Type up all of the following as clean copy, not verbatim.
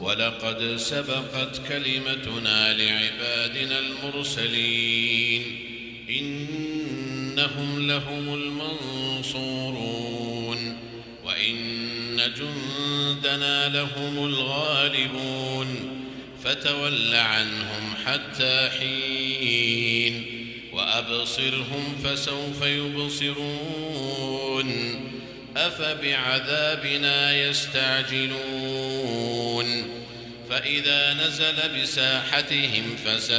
ولقد سبقت كلمتنا لعبادنا المرسلين إنهم لهم المنصورون وإن جندنا لهم الغالبون فتول عنهم حتى حين وأبصرهم فسوف يبصرون أفبعذابنا يستعجلون فإذا نزل بساحتهم فساء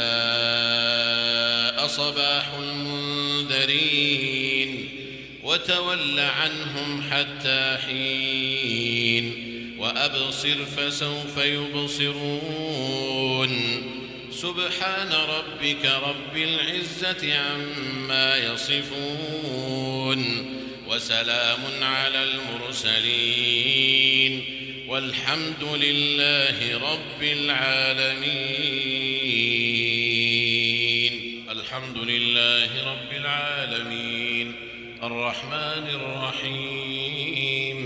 صباح المنذرين وتول عنهم حتى حين وأبصر فسوف يبصرون سبحان ربك رب العزة عما يصفون وسلام على المرسلين والحمد لله رب العالمين. الحمد لله رب العالمين الرحمن الرحيم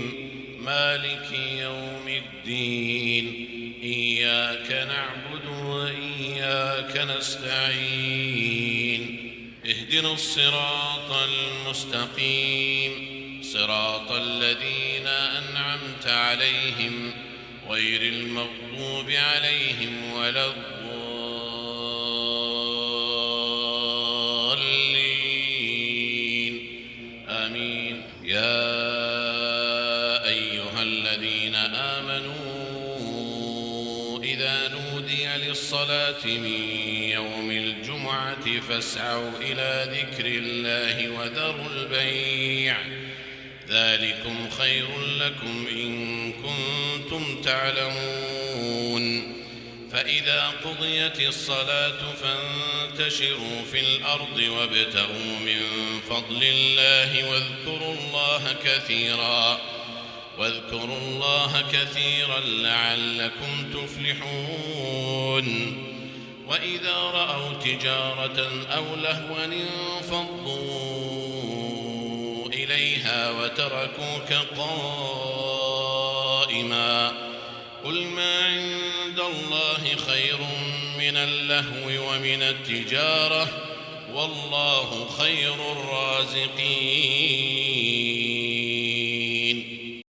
مالك يوم الدين إياك نعبد وإياك نستعين اهدنا الصراط المستقيم صراط الذين أنعمت عليهم غير المغضوب عليهم ولا الضالين آمين. يا أيها الذين آمنوا إذا نودي للصلاة من يوم الجمعة فاسعوا إلى ذكر الله وذروا البيع ذلكم خير لكم إن كنتم تعلمون. فإذا قضيت الصلاة فانتشروا في الأرض وابتغوا من فضل الله واذكروا الله كثيرا لعلكم تفلحون. وإذا رأوا تجارة أو لهوا انفضوا إليها وتركوك قائما قل ما عند الله خير من اللهو ومن التجارة والله خير الرازقين.